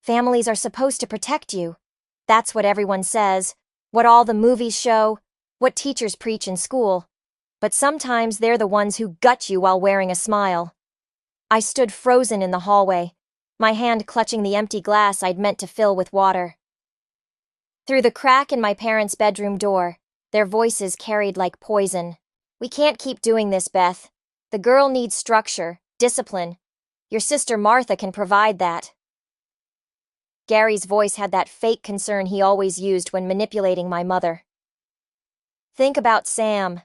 Families are supposed to protect you. That's what everyone says, what all the movies show, what teachers preach in school. But sometimes they're the ones who gut you while wearing a smile. I stood frozen in the hallway, my hand clutching the empty glass I'd meant to fill with water. Through the crack in my parents' bedroom door, their voices carried like poison. "We can't keep doing this, Beth. The girl needs structure, discipline. Your sister Martha can provide that." Gary's voice had that fake concern he always used when manipulating my mother. "Think about Sam.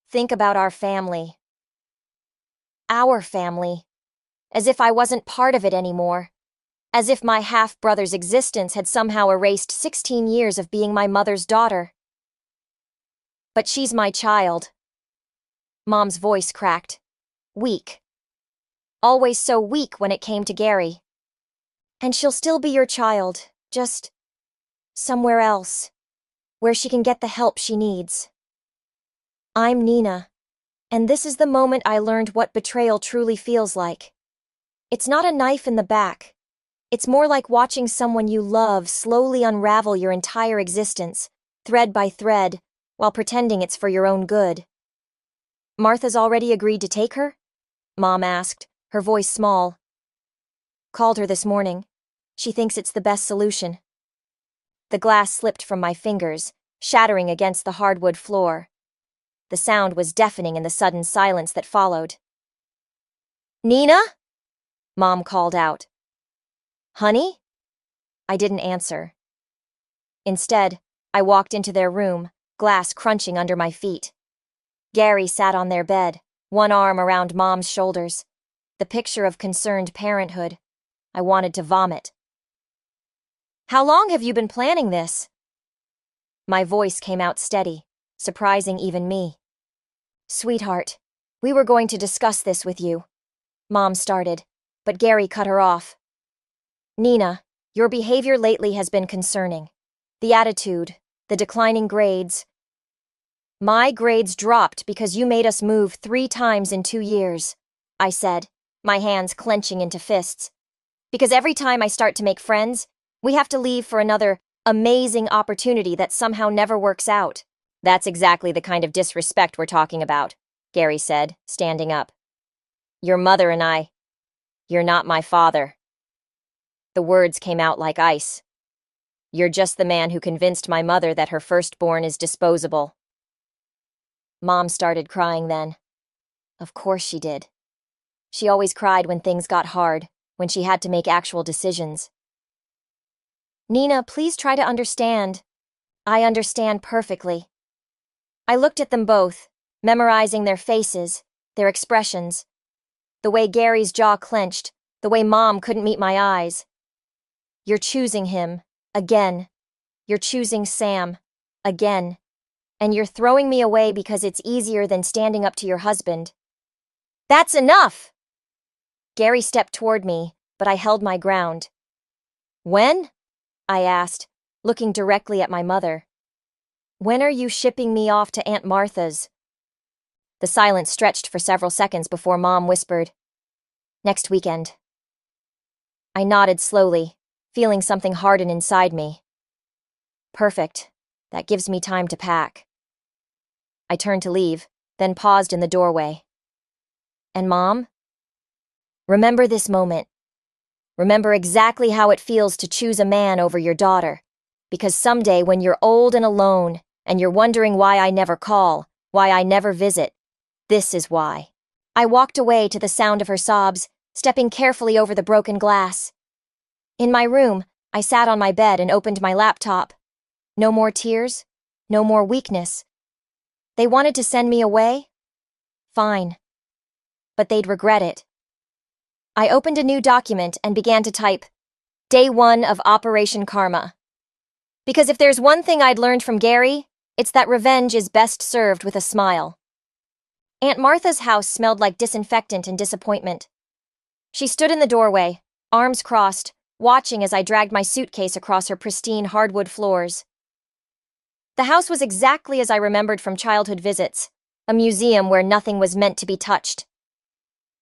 Think about our family." Our family. As if I wasn't part of it anymore. As if my half-brother's existence had somehow erased 16 years of being my mother's daughter. "But she's my child." Mom's voice cracked. Weak. Always so weak when it came to Gary. "And she'll still be your child, just somewhere else, where she can get the help she needs." I'm Nina, and this is the moment I learned what betrayal truly feels like. It's not a knife in the back. It's more like watching someone you love slowly unravel your entire existence, thread by thread, while pretending it's for your own good. "Martha's already agreed to take her?" Mom asked, her voice small. "Called her this morning. She thinks it's the best solution." The glass slipped from my fingers, shattering against the hardwood floor. The sound was deafening in the sudden silence that followed. "Nina?" Mom called out. "Honey?" I didn't answer. Instead, I walked into their room, glass crunching under my feet. Gary sat on their bed, one arm around Mom's shoulders. The picture of concerned parenthood. I wanted to vomit. "How long have you been planning this?" My voice came out steady, surprising even me. "Sweetheart, we were going to discuss this with you," Mom started, but Gary cut her off. "Nina, your behavior lately has been concerning. The attitude, the declining grades." "My grades dropped because you made us move 3 times in 2 years," I said, my hands clenching into fists. "Because every time I start to make friends, we have to leave for another amazing opportunity that somehow never works out." "That's exactly the kind of disrespect we're talking about," Gary said, standing up. "Your mother and I. You're not my father." The words came out like ice. "You're just the man who convinced my mother that her firstborn is disposable." Mom started crying then. Of course she did. She always cried when things got hard, when she had to make actual decisions. "Nina, please try to understand." "I understand perfectly." I looked at them both, memorizing their faces, their expressions. The way Gary's jaw clenched, the way Mom couldn't meet my eyes. "You're choosing him, again. You're choosing Sam, again. And you're throwing me away because it's easier than standing up to your husband." "That's enough!" Gary stepped toward me, but I held my ground. "When?" I asked, looking directly at my mother. "When are you shipping me off to Aunt Martha's?" The silence stretched for several seconds before Mom whispered, "Next weekend." I nodded slowly, feeling something harden inside me. Perfect. That gives me time to pack. I turned to leave, then paused in the doorway. "And Mom? Remember this moment. Remember exactly how it feels to choose a man over your daughter. Because someday when you're old and alone, and you're wondering why I never call, why I never visit, this is why." I walked away to the sound of her sobs, stepping carefully over the broken glass. In my room, I sat on my bed and opened my laptop. No more tears, no more weakness. They wanted to send me away? Fine. But they'd regret it. I opened a new document and began to type, "Day 1 of Operation Karma." Because if there's one thing I'd learned from Gary, it's that revenge is best served with a smile. Aunt Martha's house smelled like disinfectant and disappointment. She stood in the doorway, arms crossed, watching as I dragged my suitcase across her pristine hardwood floors. The house was exactly as I remembered from childhood visits, a museum where nothing was meant to be touched.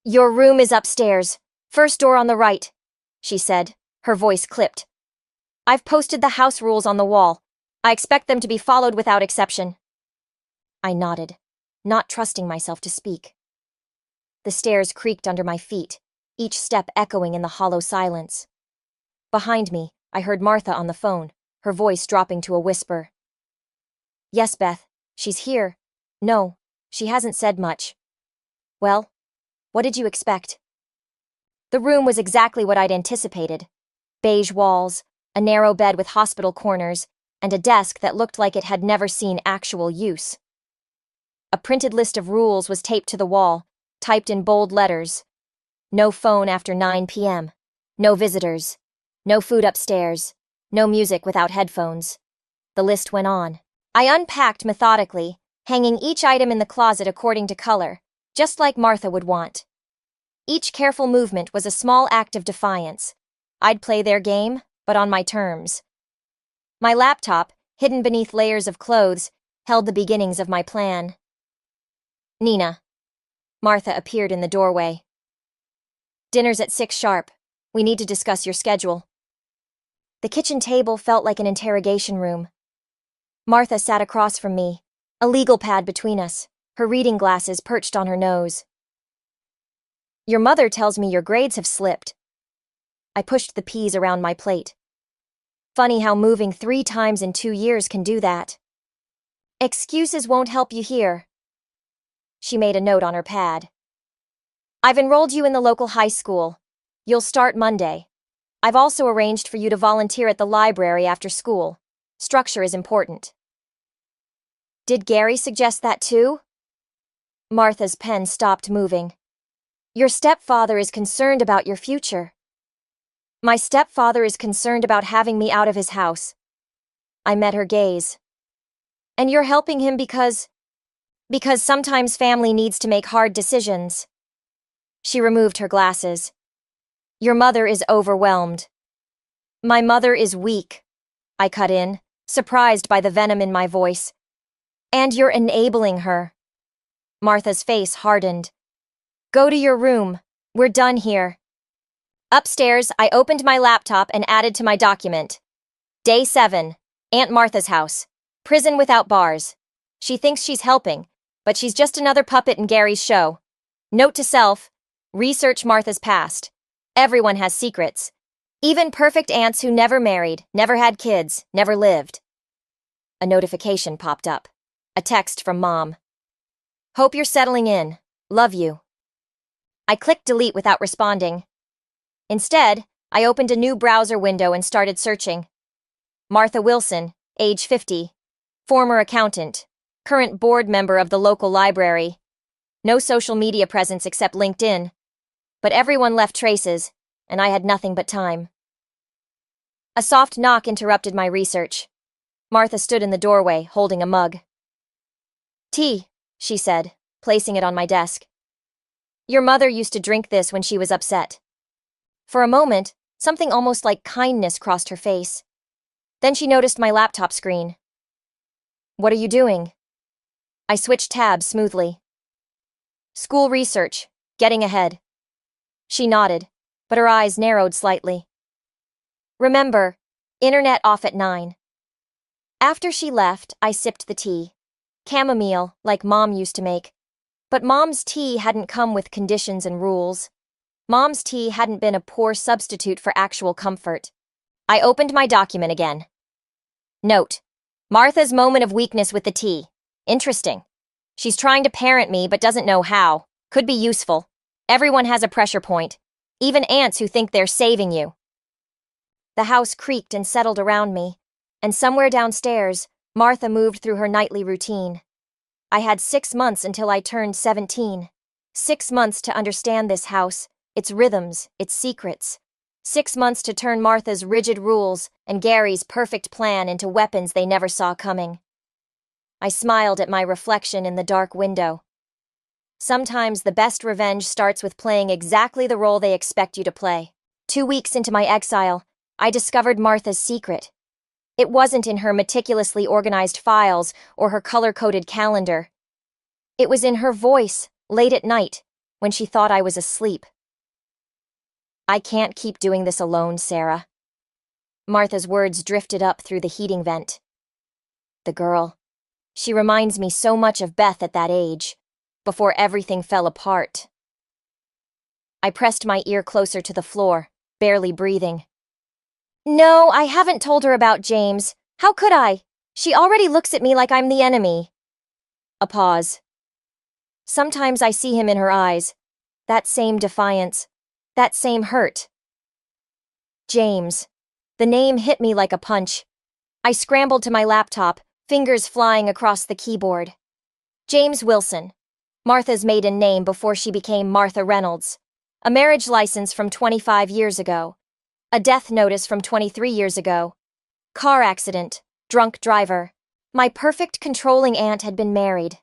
"Your room is upstairs, first door on the right," she said, Her voice clipped. I've posted the house rules on the wall. I expect them to be followed without exception. I nodded, not trusting myself to speak. The stairs creaked under my feet, each step echoing in the hollow silence. Behind me, I heard Martha on the phone, her voice dropping to a whisper. Yes, Beth, she's here. No, she hasn't said much. Well, what did you expect? The room was exactly what I'd anticipated. Beige walls, a narrow bed with hospital corners, and a desk that looked like it had never seen actual use. A printed list of rules was taped to the wall, typed in bold letters. No phone after 9 p.m. No visitors. No food upstairs. No music without headphones. The list went on. I unpacked methodically, hanging each item in the closet according to color, just like Martha would want. Each careful movement was a small act of defiance. I'd play their game, but on my terms. My laptop, hidden beneath layers of clothes, held the beginnings of my plan. Nina. Martha appeared in the doorway. Dinner's at 6 sharp. We need to discuss your schedule. The kitchen table felt like an interrogation room. Martha sat across from me, a legal pad between us, her reading glasses perched on her nose. Your mother tells me your grades have slipped. I pushed the peas around my plate. Funny how moving 3 times in 2 years can do that. Excuses won't help you here. She made a note on her pad. I've enrolled you in the local high school. You'll start Monday. I've also arranged for you to volunteer at the library after school. Structure is important. Did Gary suggest that too? Martha's pen stopped moving. Your stepfather is concerned about your future. My stepfather is concerned about having me out of his house. I met her gaze. And you're helping him because sometimes family needs to make hard decisions. She removed her glasses. Your mother is overwhelmed. My mother is weak, I cut in, surprised by the venom in my voice. And you're enabling her. Martha's face hardened. Go to your room. We're done here. Upstairs, I opened my laptop and added to my document. Day 7. Aunt Martha's house. Prison without bars. She thinks she's helping, but she's just another puppet in Gary's show. Note to self, research Martha's past. Everyone has secrets. Even perfect aunts who never married, never had kids, never lived. A notification popped up. A text from Mom. Hope you're settling in. Love you. I clicked delete without responding. Instead, I opened a new browser window and started searching. Martha Wilson, age 50. Former accountant. Current board member of the local library. No social media presence except LinkedIn. But everyone left traces, and I had nothing but time. A soft knock interrupted my research. Martha stood in the doorway, holding a mug. Tea, she said, placing it on my desk. Your mother used to drink this when she was upset. For a moment, something almost like kindness crossed her face. Then she noticed my laptop screen. What are you doing? I switched tabs smoothly. School research, getting ahead. She nodded, but her eyes narrowed slightly. Remember, internet off at 9. After she left, I sipped the tea. Chamomile, like Mom used to make. But Mom's tea hadn't come with conditions and rules. Mom's tea hadn't been a poor substitute for actual comfort. I opened my document again. Note: Martha's moment of weakness with the tea. Interesting. She's trying to parent me but doesn't know how. Could be useful. Everyone has a pressure point. Even aunts who think they're saving you. The house creaked and settled around me, and somewhere downstairs, Martha moved through her nightly routine. I had 6 months until I turned 17. 6 months to understand this house, its rhythms, its secrets. 6 months to turn Martha's rigid rules and Gary's perfect plan into weapons they never saw coming. I smiled at my reflection in the dark window. Sometimes the best revenge starts with playing exactly the role they expect you to play. 2 weeks into my exile, I discovered Martha's secret. It wasn't in her meticulously organized files or her color-coded calendar. It was in her voice, late at night, when she thought I was asleep. I can't keep doing this alone, Sarah. Martha's words drifted up through the heating vent. The girl. She reminds me so much of Beth at that age, before everything fell apart. I pressed my ear closer to the floor, barely breathing. No, I haven't told her about James. How could I? She already looks at me like I'm the enemy. A pause. Sometimes I see him in her eyes. That same defiance. That same hurt. James. The name hit me like a punch. I scrambled to my laptop, fingers flying across the keyboard. James Wilson. Martha's maiden name before she became Martha Reynolds. A marriage license from 25 years ago. A death notice from 23 years ago. Car accident. Drunk driver. My perfect controlling aunt had been married.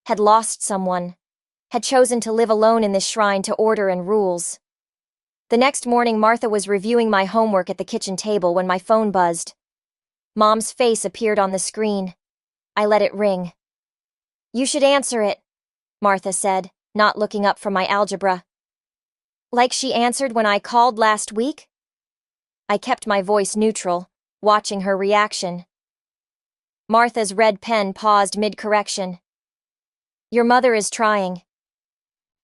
Had lost someone. Had chosen to live alone in this shrine to order and rules. The next morning, Martha was reviewing my homework at the kitchen table when my phone buzzed. Mom's face appeared on the screen. I let it ring. You should answer it, Martha said, not looking up from my algebra. Like she answered when I called last week? I kept my voice neutral, watching her reaction. Martha's red pen paused mid-correction. Your mother is trying.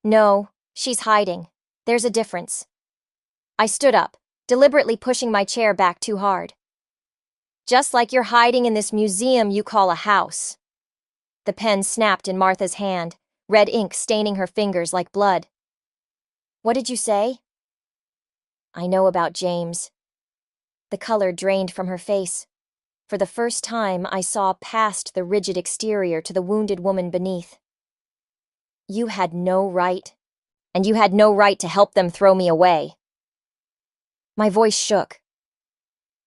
No, she's hiding. There's a difference. I stood up, deliberately pushing my chair back too hard. Just like you're hiding in this museum you call a house. The pen snapped in Martha's hand, red ink staining her fingers like blood. What did you say? I know about James. The color drained from her face. For the first time, I saw past the rigid exterior to the wounded woman beneath. You had no right, and you had no right to help them throw me away. My voice shook.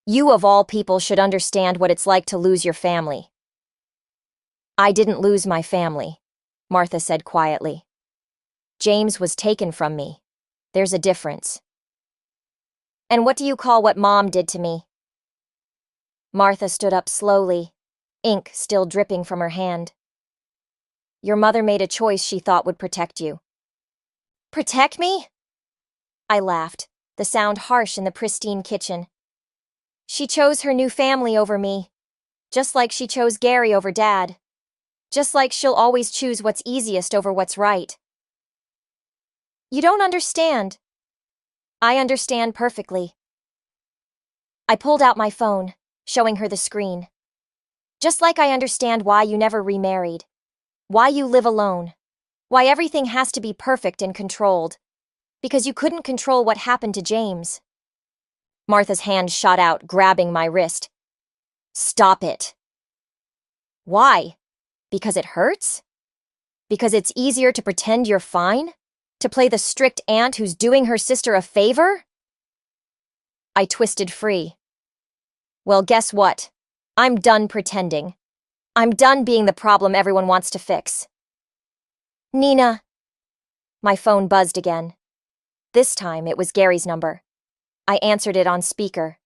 You of all people should understand what it's like to lose your family. I didn't lose my family, Martha said quietly. James was taken from me. There's a difference. And what do you call what Mom did to me? Martha stood up slowly, ink still dripping from her hand. Your mother made a choice she thought would protect you. Protect me? I laughed, the sound harsh in the pristine kitchen. She chose her new family over me, just like she chose Gary over Dad. Just like she'll always choose what's easiest over what's right. You don't understand. I understand perfectly. I pulled out my phone, showing her the screen. Just like I understand why you never remarried. Why you live alone. Why everything has to be perfect and controlled. Because you couldn't control what happened to James. Martha's hand shot out, grabbing my wrist. Stop it. Why? Because it hurts? Because it's easier to pretend you're fine? To play the strict aunt who's doing her sister a favor? I twisted free. Well, guess what? I'm done pretending. I'm done being the problem everyone wants to fix. Nina. My phone buzzed again. This time it was Gary's number. I answered it on speaker.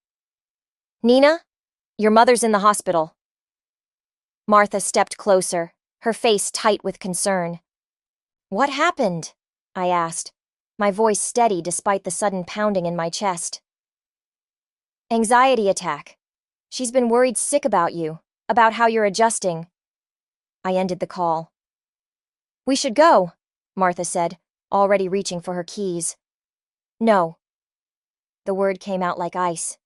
Nina, your mother's in the hospital. Martha stepped closer, her face tight with concern. What happened? I asked, my voice steady despite the sudden pounding in my chest. Anxiety attack. She's been worried sick about you, about how you're adjusting. I ended the call. We should go, Martha said, already reaching for her keys. No. The word came out like ice.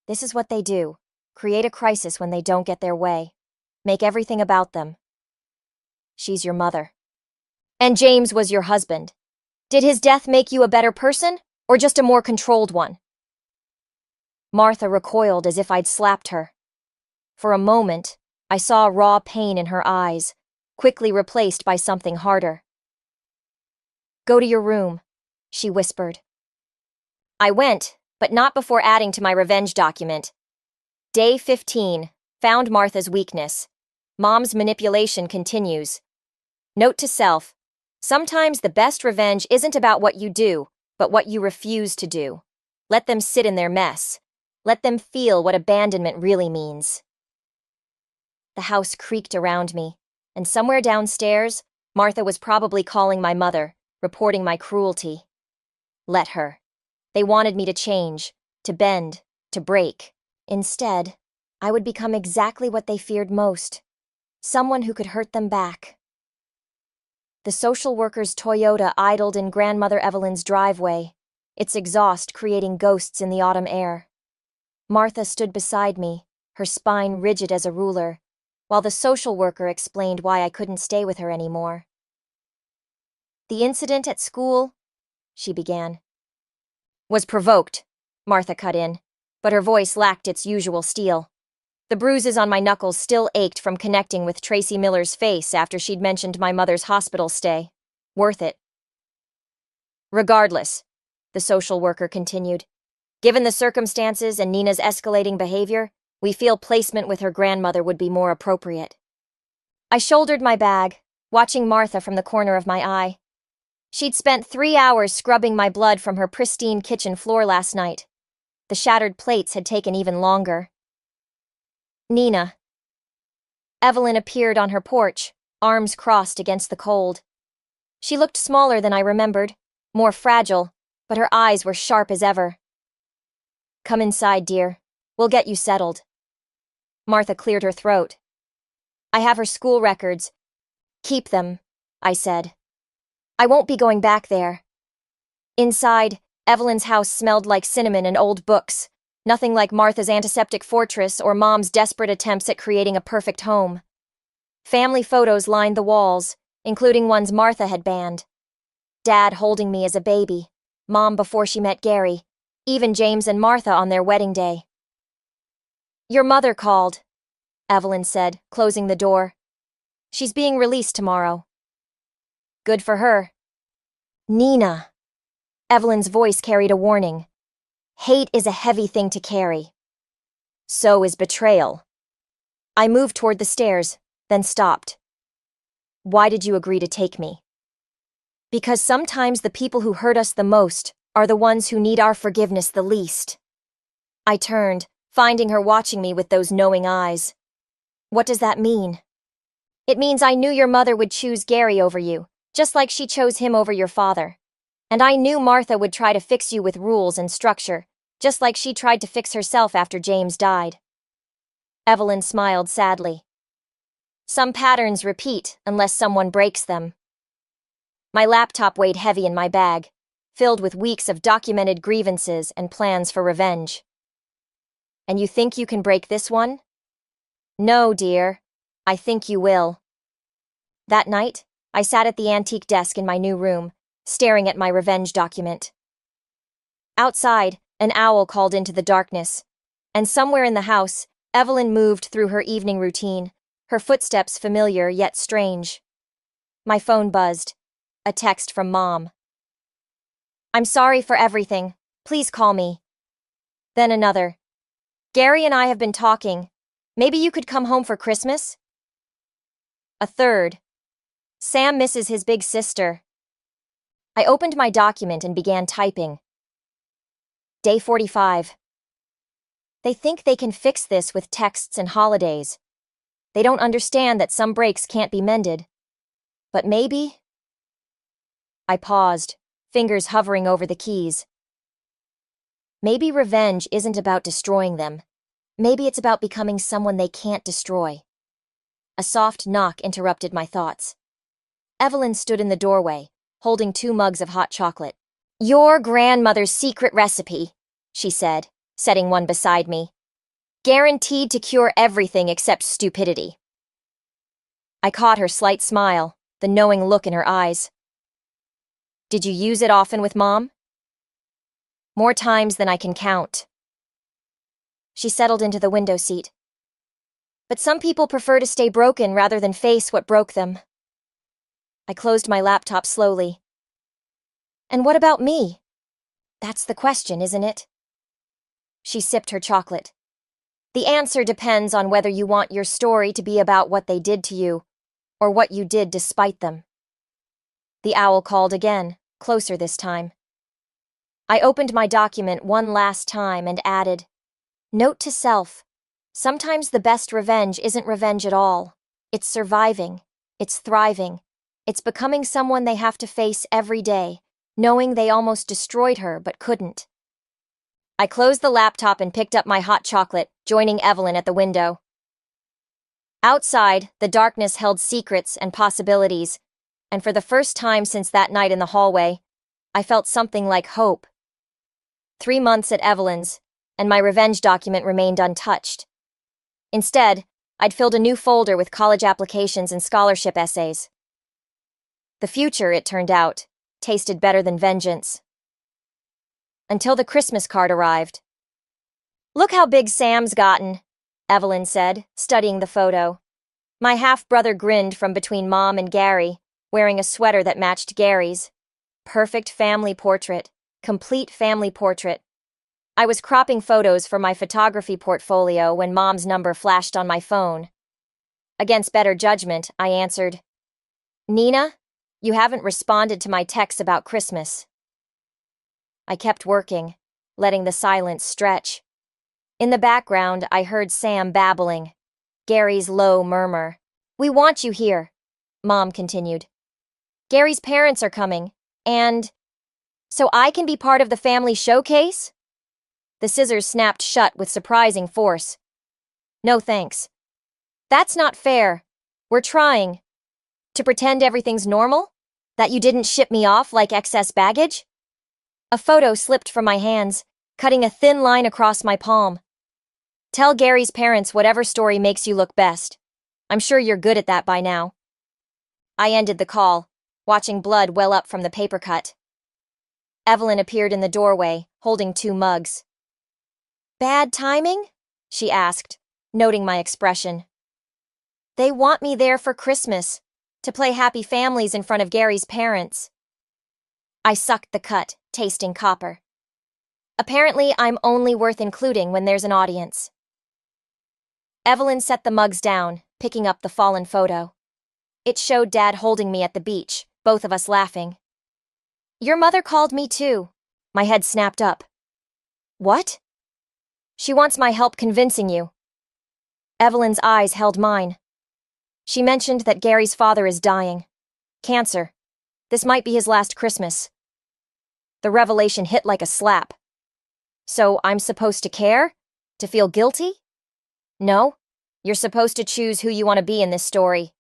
This is what they do. Create a crisis when they don't get their way. Make everything about them. She's your mother. And James was your husband. Did his death make you a better person, or just a more controlled one? Martha recoiled as if I'd slapped her. For a moment, I saw raw pain in her eyes, quickly replaced by something harder. Go to your room, she whispered. I went, but not before adding to my revenge document. Day 15, found Martha's weakness. Mom's manipulation continues. Note to self, sometimes the best revenge isn't about what you do, but what you refuse to do. Let them sit in their mess. Let them feel what abandonment really means. The house creaked around me, and somewhere downstairs, Martha was probably calling my mother, reporting my cruelty. Let her. They wanted me to change, to bend, to break. Instead, I would become exactly what they feared most, someone who could hurt them back. The social worker's Toyota idled in Grandmother Evelyn's driveway, its exhaust creating ghosts in the autumn air. Martha stood beside me, her spine rigid as a ruler, while the social worker explained why I couldn't stay with her anymore. "The incident at school," she began. "Was provoked," Martha cut in, but her voice lacked its usual steel. The bruises on my knuckles still ached from connecting with Tracy Miller's face after she'd mentioned my mother's hospital stay. Worth it. "Regardless," the social worker continued, "given the circumstances and Nina's escalating behavior, we feel placement with her grandmother would be more appropriate." I shouldered my bag, watching Martha from the corner of my eye. She'd spent 3 hours scrubbing my blood from her pristine kitchen floor last night. The shattered plates had taken even longer. "Nina." Evelyn appeared on her porch, arms crossed against the cold. She looked smaller than I remembered, more fragile, but her eyes were sharp as ever. "Come inside, dear. We'll get you settled." Martha cleared her throat. "I have her school records. Keep them," I said. "I won't be going back there." Inside, Evelyn's house smelled like cinnamon and old books, nothing like Martha's antiseptic fortress or Mom's desperate attempts at creating a perfect home. Family photos lined the walls, including ones Martha had banned. Dad holding me as a baby, Mom before she met Gary, even James and Martha on their wedding day. "Your mother called," Evelyn said, closing the door. "She's being released tomorrow." "Good for her." "Nina." Evelyn's voice carried a warning. "Hate is a heavy thing to carry. So is betrayal." I moved toward the stairs, then stopped. "Why did you agree to take me?" "Because sometimes the people who hurt us the most are the ones who need our forgiveness the least." I turned, finding her watching me with those knowing eyes. "What does that mean?" "It means I knew your mother would choose Gary over you, just like she chose him over your father. And I knew Martha would try to fix you with rules and structure, just like she tried to fix herself after James died." Evelyn smiled sadly. "Some patterns repeat unless someone breaks them." My laptop weighed heavy in my bag, filled with weeks of documented grievances and plans for revenge. "And you think you can break this one?" "No, dear. I think you will." That night, I sat at the antique desk in my new room, staring at my revenge document. Outside, an owl called into the darkness, and somewhere in the house, Evelyn moved through her evening routine, her footsteps familiar yet strange. My phone buzzed. A text from Mom. "I'm sorry for everything. Please call me." Then another. "Gary and I have been talking. Maybe you could come home for Christmas?" A third. "Sam misses his big sister." I opened my document and began typing. Day 45. They think they can fix this with texts and holidays. They don't understand that some breaks can't be mended. But maybe... I paused, fingers hovering over the keys. Maybe revenge isn't about destroying them. Maybe it's about becoming someone they can't destroy. A soft knock interrupted my thoughts. Evelyn stood in the doorway, holding 2 mugs of hot chocolate. "Your grandmother's secret recipe," she said, setting one beside me. "Guaranteed to cure everything except stupidity." I caught her slight smile, the knowing look in her eyes. "Did you use it often with Mom?" "More times than I can count." She settled into the window seat. "But some people prefer to stay broken rather than face what broke them." I closed my laptop slowly. "And what about me? That's the question, isn't it?" She sipped her chocolate. "The answer depends on whether you want your story to be about what they did to you, or what you did despite them." The owl called again, closer this time. I opened my document one last time and added, "Note to self, sometimes the best revenge isn't revenge at all. It's surviving. It's thriving. It's becoming someone they have to face every day, knowing they almost destroyed her but couldn't." I closed the laptop and picked up my hot chocolate, joining Evelyn at the window. Outside, the darkness held secrets and possibilities, and for the first time since that night in the hallway, I felt something like hope. 3 months at Evelyn's, and my revenge document remained untouched. Instead, I'd filled a new folder with college applications and scholarship essays. The future, it turned out, tasted better than vengeance. Until the Christmas card arrived. "Look how big Sam's gotten," Evelyn said, studying the photo. My half-brother grinned from between Mom and Gary, wearing a sweater that matched Gary's. Perfect family portrait. Complete family portrait. I was cropping photos for my photography portfolio when Mom's number flashed on my phone. Against better judgment, I answered, "Nina, you haven't responded to my texts about Christmas." I kept working, letting the silence stretch. In the background, I heard Sam babbling. Gary's low murmur. "We want you here," Mom continued. "Gary's parents are coming, and so I can be part of the family showcase?" The scissors snapped shut with surprising force. "No thanks. That's not fair. We're trying. To pretend everything's normal? That you didn't ship me off like excess baggage?" A photo slipped from my hands, cutting a thin line across my palm. "Tell Gary's parents whatever story makes you look best. I'm sure you're good at that by now." I ended the call, watching blood well up from the paper cut. Evelyn appeared in the doorway, holding 2 mugs. "Bad timing?" she asked, noting my expression. "They want me there for Christmas, to play happy families in front of Gary's parents." I sucked the cut, tasting copper. Apparently, I'm only worth including when there's an audience. Evelyn set the mugs down, picking up the fallen photo. It showed Dad holding me at the beach, both of us laughing. "Your mother called me too." My head snapped up. "What?" "She wants my help convincing you." Evelyn's eyes held mine. "She mentioned that Gary's father is dying. Cancer. This might be his last Christmas." The revelation hit like a slap. "So I'm supposed to care? To feel guilty?" "No. You're supposed to choose who you want to be in this story."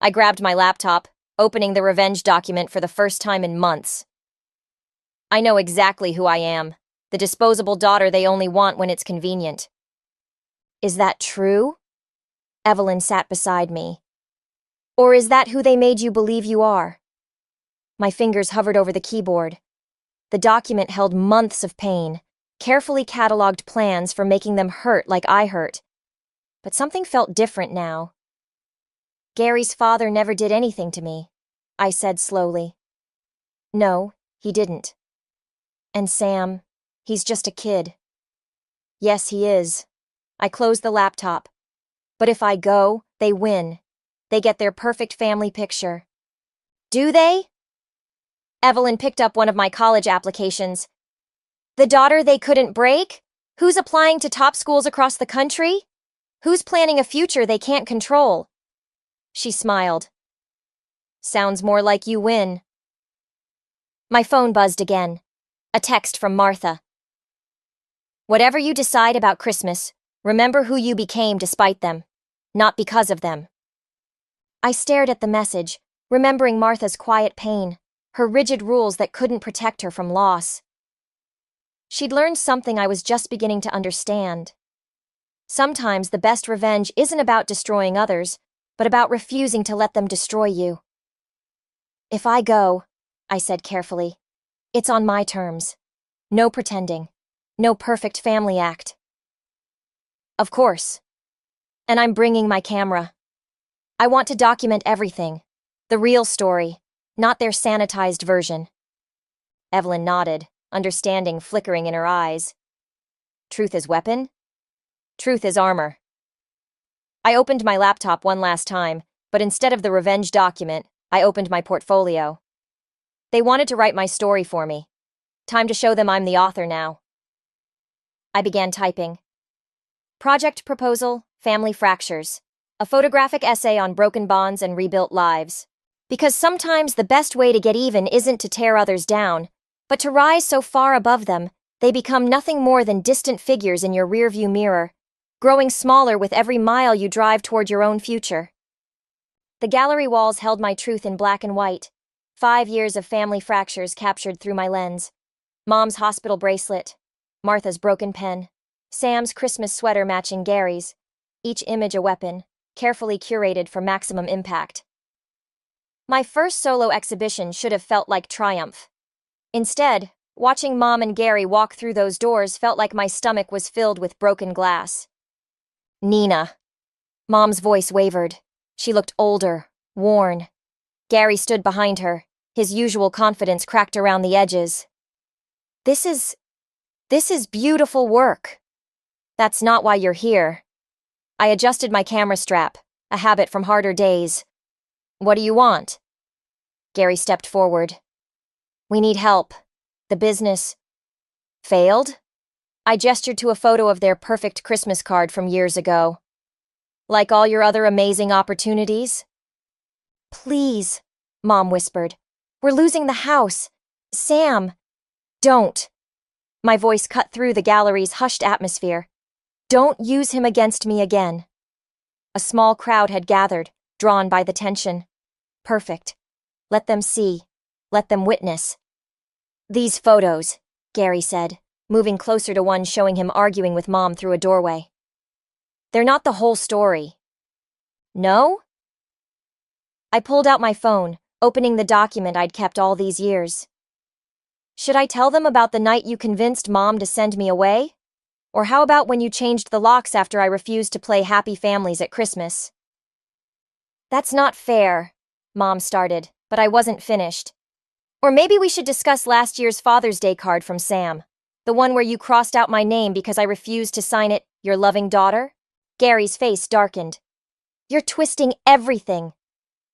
I grabbed my laptop, opening the revenge document for the first time in months. I know exactly who I am, the disposable daughter they only want when it's convenient. "Is that true?" Evelyn sat beside me. "Or is that who they made you believe you are?" My fingers hovered over the keyboard. The document held months of pain, carefully cataloged plans for making them hurt like I hurt. But something felt different now. "Gary's father never did anything to me," I said slowly. "No, he didn't. And Sam, he's just a kid." "Yes, he is." I closed the laptop. "But if I go, they win. They get their perfect family picture." "Do they?" Evelyn picked up one of my college applications. "The daughter they couldn't break? Who's applying to top schools across the country? Who's planning a future they can't control?" She smiled. "Sounds more like you win." My phone buzzed again. A text from Martha. "Whatever you decide about Christmas, remember who you became despite them, not because of them." I stared at the message, remembering Martha's quiet pain, her rigid rules that couldn't protect her from loss. She'd learned something I was just beginning to understand. Sometimes the best revenge isn't about destroying others, but about refusing to let them destroy you. "If I go," I said carefully, "it's on my terms. No pretending. No perfect family act." "Of course. And I'm bringing my camera. I want to document everything. The real story, not their sanitized version." Evelyn nodded, understanding flickering in her eyes. "Truth is weapon? Truth is armor." I opened my laptop one last time, but instead of the revenge document, I opened my portfolio. They wanted to write my story for me. Time to show them I'm the author now. I began typing. Project proposal, family fractures. A photographic essay on broken bonds and rebuilt lives. Because sometimes the best way to get even isn't to tear others down, but to rise so far above them They become nothing more than distant figures in your rearview mirror, growing smaller with every mile you drive toward your own future. The gallery walls held my truth in black and white. 5 years of family fractures captured through my lens. Mom's hospital bracelet, Martha's broken pen, Sam's Christmas sweater matching Gary's, each image a weapon, carefully curated for maximum impact. My first solo exhibition should have felt like triumph. Instead, watching Mom and Gary walk through those doors felt like my stomach was filled with broken glass. Nina. Mom's voice wavered. She looked older, worn. Gary stood behind her, his usual confidence cracked around the edges. This is beautiful work. That's not why you're here. I adjusted my camera strap, a habit from harder days. What do you want? Gary stepped forward. We need help. The business failed? I gestured to a photo of their perfect Christmas card from years ago. Like all your other amazing opportunities? Please, Mom whispered. We're losing the house. Sam, don't. My voice cut through the gallery's hushed atmosphere. Don't use him against me again. A small crowd had gathered, drawn by the tension. Perfect. Let them see. Let them witness. These photos, Gary said, moving closer to one showing him arguing with Mom through a doorway. They're not the whole story. No? I pulled out my phone, opening the document I'd kept all these years. Should I tell them about the night you convinced Mom to send me away? Or how about when you changed the locks after I refused to play Happy Families at Christmas? That's not fair, Mom started, but I wasn't finished. Or maybe we should discuss last year's Father's Day card from Sam, the one where you crossed out my name because I refused to sign it, your loving daughter? Gary's face darkened. You're twisting everything.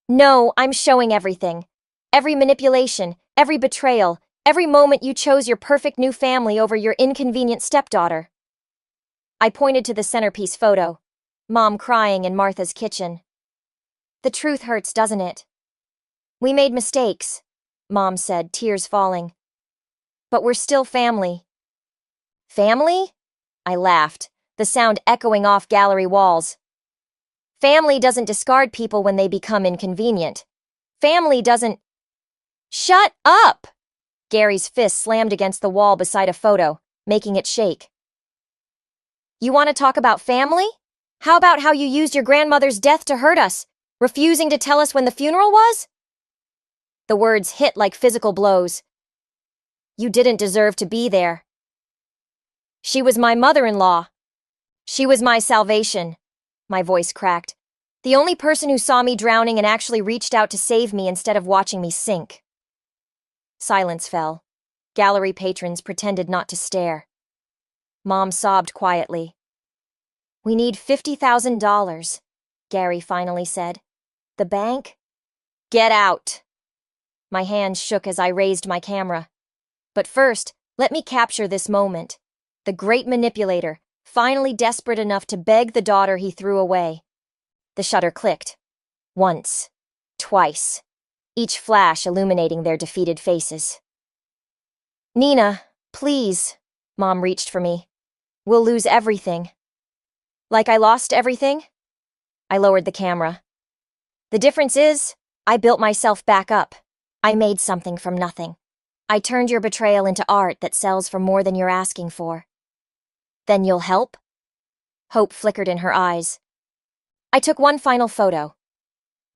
No, I'm showing everything. Every manipulation, every betrayal, every moment you chose your perfect new family over your inconvenient stepdaughter. I pointed to the centerpiece photo, Mom crying in Martha's kitchen. The truth hurts, doesn't it? We made mistakes, Mom said, tears falling. But we're still family. Family? I laughed, the sound echoing off gallery walls. Family doesn't discard people when they become inconvenient. Family doesn't... Shut up! Gary's fist slammed against the wall beside a photo, making it shake. You want to talk about family? How about how you used your grandmother's death to hurt us, refusing to tell us when the funeral was? The words hit like physical blows. You didn't deserve to be there. She was my mother-in-law. She was my salvation. My voice cracked. The only person who saw me drowning and actually reached out to save me instead of watching me sink. Silence fell. Gallery patrons pretended not to stare. Mom sobbed quietly. We need $50,000, Gary finally said. The bank? Get out! My hands shook as I raised my camera. But first, let me capture this moment. The great manipulator, finally desperate enough to beg the daughter he threw away. The shutter clicked. Once. Twice. Each flash illuminating their defeated faces. Nina, please. Mom reached for me. We'll lose everything. Like I lost everything? I lowered the camera. The difference is, I built myself back up. I made something from nothing. I turned your betrayal into art that sells for more than you're asking for. Then you'll help? Hope flickered in her eyes. I took one final photo.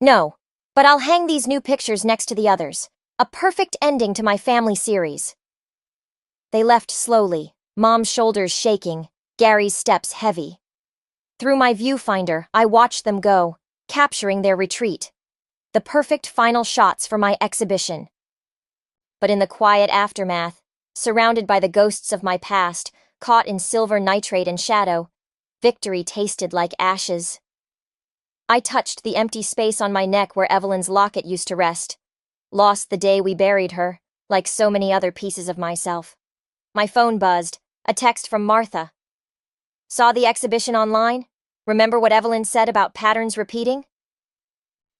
No, but I'll hang these new pictures next to the others. A perfect ending to my family series. They left slowly, Mom's shoulders shaking, Gary's steps heavy. Through my viewfinder, I watched them go, capturing their retreat. The perfect final shots for my exhibition. But in the quiet aftermath, surrounded by the ghosts of my past, caught in silver nitrate and shadow, victory tasted like ashes. I touched the empty space on my neck where Evelyn's locket used to rest. Lost the day we buried her, like so many other pieces of myself. My phone buzzed, a text from Martha. Saw the exhibition online? Remember what Evelyn said about patterns repeating?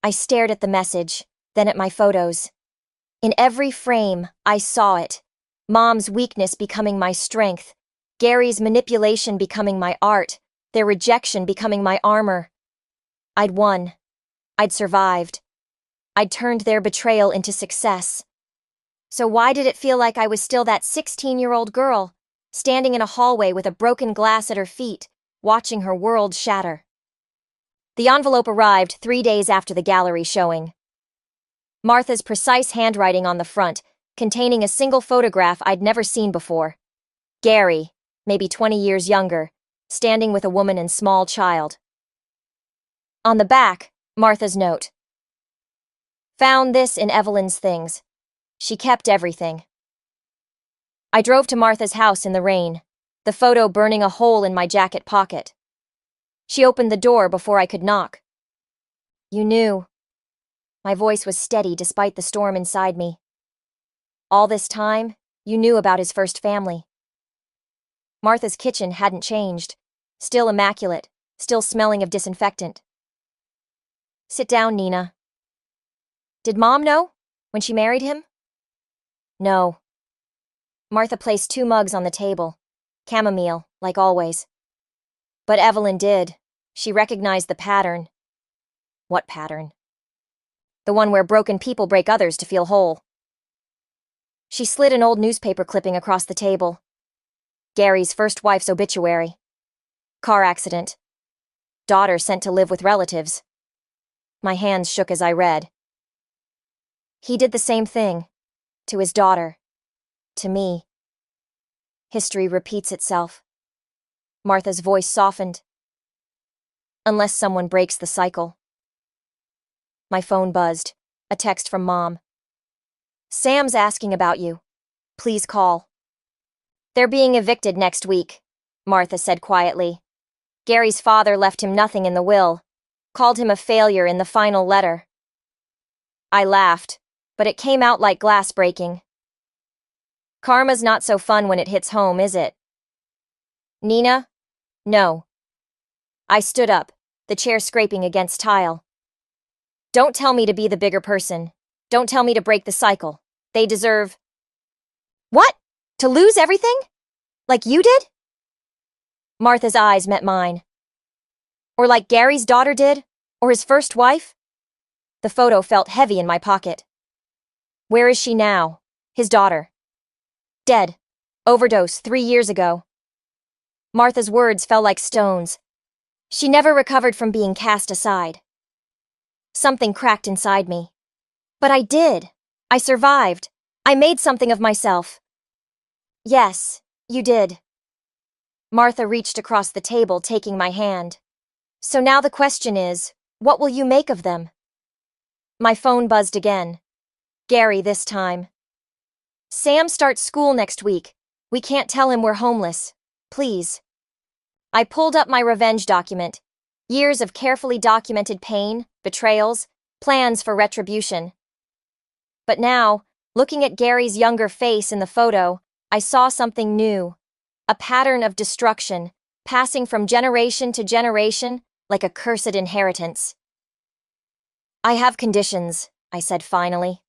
I stared at the message, then at my photos. In every frame, I saw it. Mom's weakness becoming my strength, Gary's manipulation becoming my art, their rejection becoming my armor. I'd won. I'd survived. I'd turned their betrayal into success. So why did it feel like I was still that 16-year-old girl, standing in a hallway with a broken glass at her feet, watching her world shatter? The envelope arrived 3 days after the gallery showing. Martha's precise handwriting on the front, containing a single photograph I'd never seen before. Gary, maybe 20 years younger, standing with a woman and small child. On the back, Martha's note. Found this in Evelyn's things. She kept everything. I drove to Martha's house in the rain, the photo burning a hole in my jacket pocket. She opened the door before I could knock. You knew. My voice was steady despite the storm inside me. All this time, you knew about his first family. Martha's kitchen hadn't changed, still immaculate, still smelling of disinfectant. Sit down, Nina. Did Mom know when she married him? No. Martha placed 2 mugs on the table, chamomile, like always. But Evelyn did. She recognized the pattern. What pattern? The one where broken people break others to feel whole. She slid an old newspaper clipping across the table. Gary's first wife's obituary. Car accident. Daughter sent to live with relatives. My hands shook as I read. He did the same thing. To his daughter. To me. History repeats itself. Martha's voice softened. Unless someone breaks the cycle. My phone buzzed. A text from Mom. Sam's asking about you. Please call. They're being evicted next week, Martha said quietly. Gary's father left him nothing in the will, called him a failure in the final letter. I laughed, but it came out like glass breaking. Karma's not so fun when it hits home, is it? Nina? No. I stood up, the chair scraping against tile. Don't tell me to be the bigger person. Don't tell me to break the cycle. They deserve... What? To lose everything? Like you did? Martha's eyes met mine. Or like Gary's daughter did? Or his first wife? The photo felt heavy in my pocket. Where is she now? His daughter. Dead. Overdose 3 years ago. Martha's words fell like stones. She never recovered from being cast aside. Something cracked inside me. But I did. I survived. I made something of myself. Yes, you did. Martha reached across the table, taking my hand. So now the question is, what will you make of them? My phone buzzed again. Gary this time. Sam starts school next week. We can't tell him we're homeless. Please. I pulled up my revenge document. Years of carefully documented pain, betrayals, plans for retribution. But now, looking at Gary's younger face in the photo, I saw something new. A pattern of destruction, passing from generation to generation like a cursed inheritance. I have conditions, I said finally.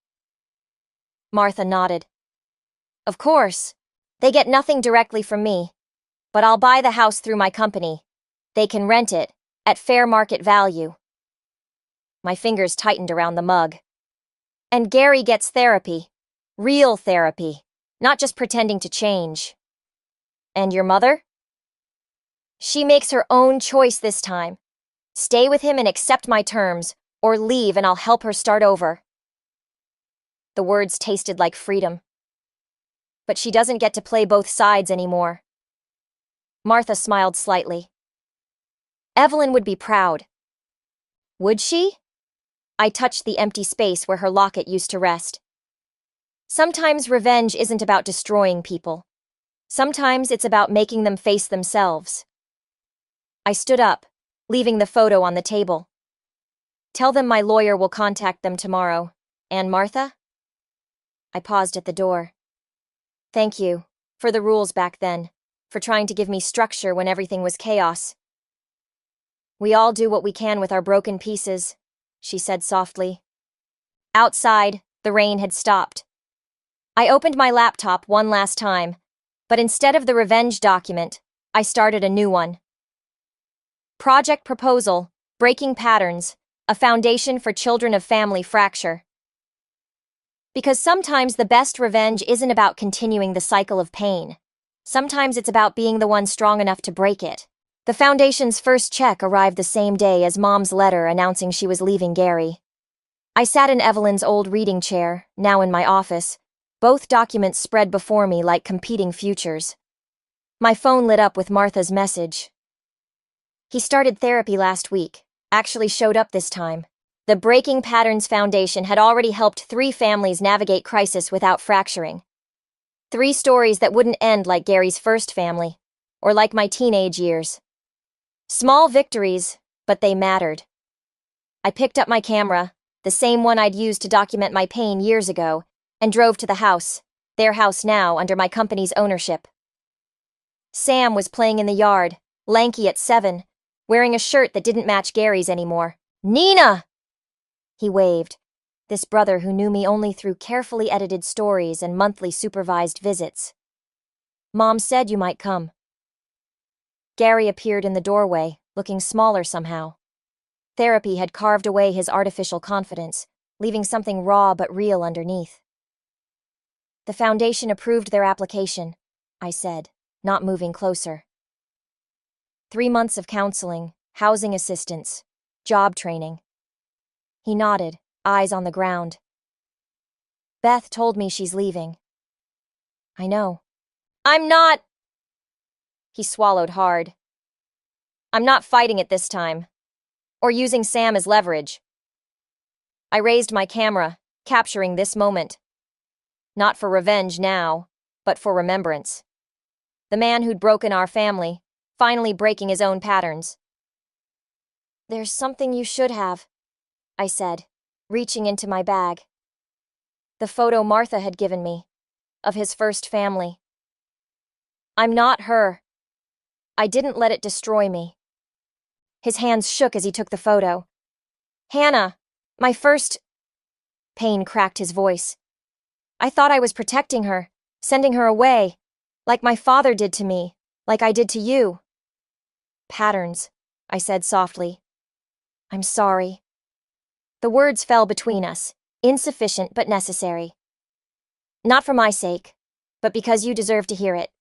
Martha nodded. Of course. They get nothing directly from me. But I'll buy the house through my company. They can rent it, at fair market value. My fingers tightened around the mug. And Gary gets therapy. Real therapy. Not just pretending to change. And your mother? She makes her own choice this time. Stay with him and accept my terms, or leave and I'll help her start over. The words tasted like freedom. But she doesn't get to play both sides anymore. Martha smiled slightly. Evelyn would be proud. Would she? I touched the empty space where her locket used to rest. Sometimes revenge isn't about destroying people. Sometimes it's about making them face themselves. I stood up, leaving the photo on the table. Tell them my lawyer will contact them tomorrow. And Martha? I paused at the door. Thank you, for the rules back then, for trying to give me structure when everything was chaos. We all do what we can with our broken pieces, she said softly. Outside, the rain had stopped. I opened my laptop one last time, but instead of the revenge document, I started a new one. Project Proposal, Breaking Patterns, a Foundation for Children of Family Fracture. Because sometimes the best revenge isn't about continuing the cycle of pain. Sometimes it's about being the one strong enough to break it. The Foundation's first check arrived the same day as Mom's letter announcing she was leaving Gary. I sat in Evelyn's old reading chair, now in my office, both documents spread before me like competing futures. My phone lit up with Martha's message. He started therapy last week, actually showed up this time. The Breaking Patterns Foundation had already helped 3 families navigate crisis without fracturing. 3 stories that wouldn't end like Gary's first family, or like my teenage years. Small victories, but they mattered. I picked up my camera, the same one I'd used to document my pain years ago, and drove to the house, their house now under my company's ownership. Sam was playing in the yard, lanky at 7, wearing a shirt that didn't match Gary's anymore. "Nina!" He waved, this brother who knew me only through carefully edited stories and monthly supervised visits. "Mom said you might come." Gary appeared in the doorway, looking smaller somehow. Therapy had carved away his artificial confidence, leaving something raw but real underneath. "The Foundation approved their application," I said, not moving closer. 3 months of counseling, housing assistance, job training. He nodded, eyes on the ground. "Beth told me she's leaving." "I know." "I'm not—" He swallowed hard. "I'm not fighting it this time. Or using Sam as leverage." I raised my camera, capturing this moment. Not for revenge now, but for remembrance. The man who'd broken our family, finally breaking his own patterns. "There's something you should have," I said, reaching into my bag. The photo Martha had given me, of his first family. "I'm not her. I didn't let it destroy me." His hands shook as he took the photo. "Hannah, my first—" Pain cracked his voice. "I thought I was protecting her, sending her away, like my father did to me, like I did to you." "Patterns," I said softly. "I'm sorry." The words fell between us, insufficient but necessary. "Not for my sake, but because you deserve to hear it."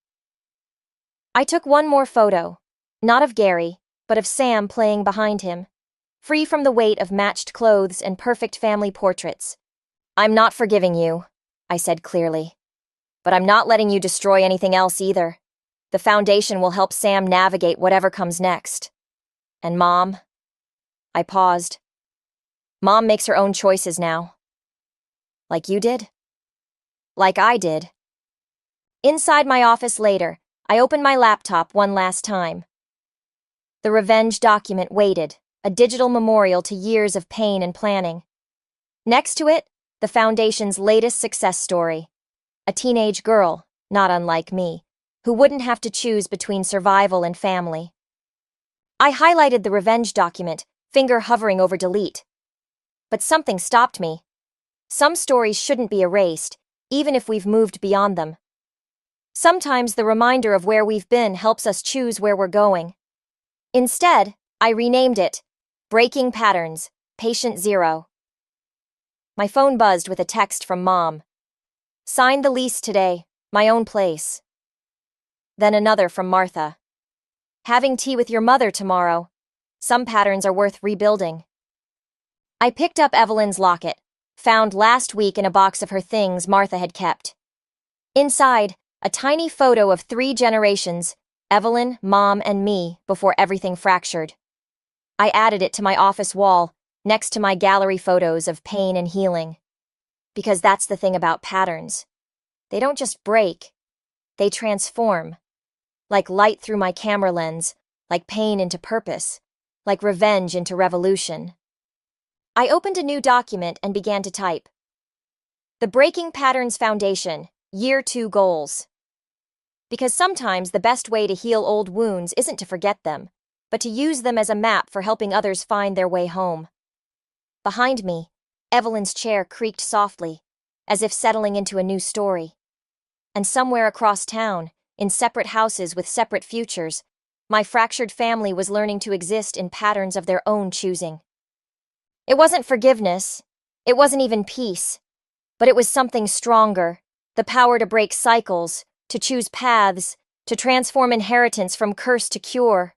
I took one more photo, not of Gary, but of Sam playing behind him, free from the weight of matched clothes and perfect family portraits. "I'm not forgiving you," I said clearly. "But I'm not letting you destroy anything else either. The Foundation will help Sam navigate whatever comes next. And Mom—" I paused. "Mom makes her own choices now." "Like you did?" "Like I did." Inside my office later, I opened my laptop one last time. The revenge document waited, a digital memorial to years of pain and planning. Next to it, the Foundation's latest success story. A teenage girl, not unlike me, who wouldn't have to choose between survival and family. I highlighted the revenge document, finger hovering over delete. But something stopped me. Some stories shouldn't be erased, even if we've moved beyond them. Sometimes the reminder of where we've been helps us choose where we're going. Instead, I renamed it Breaking Patterns, Patient Zero. My phone buzzed with a text from Mom. "Signed the lease today, my own place." Then another from Martha. "Having tea with your mother tomorrow. Some patterns are worth rebuilding." I picked up Evelyn's locket, found last week in a box of her things Martha had kept. Inside, a tiny photo of 3 generations, Evelyn, Mom, and me, before everything fractured. I added it to my office wall, next to my gallery photos of pain and healing. Because that's the thing about patterns. They don't just break, they transform. Like light through my camera lens, like pain into purpose, like revenge into revolution. I opened a new document and began to type. The Breaking Patterns Foundation, Year 2 Goals. Because sometimes the best way to heal old wounds isn't to forget them, but to use them as a map for helping others find their way home. Behind me, Evelyn's chair creaked softly. as if settling into a new story. And somewhere across town, in separate houses with separate futures, my fractured family was learning to exist in patterns of their own choosing. It wasn't forgiveness, it wasn't even peace, but it was something stronger, the power to break cycles, to choose paths, to transform inheritance from curse to cure.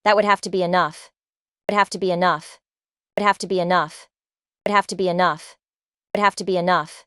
That would have to be enough. Would have to be enough. Would have to be enough. Would have to be enough. Would have to be enough.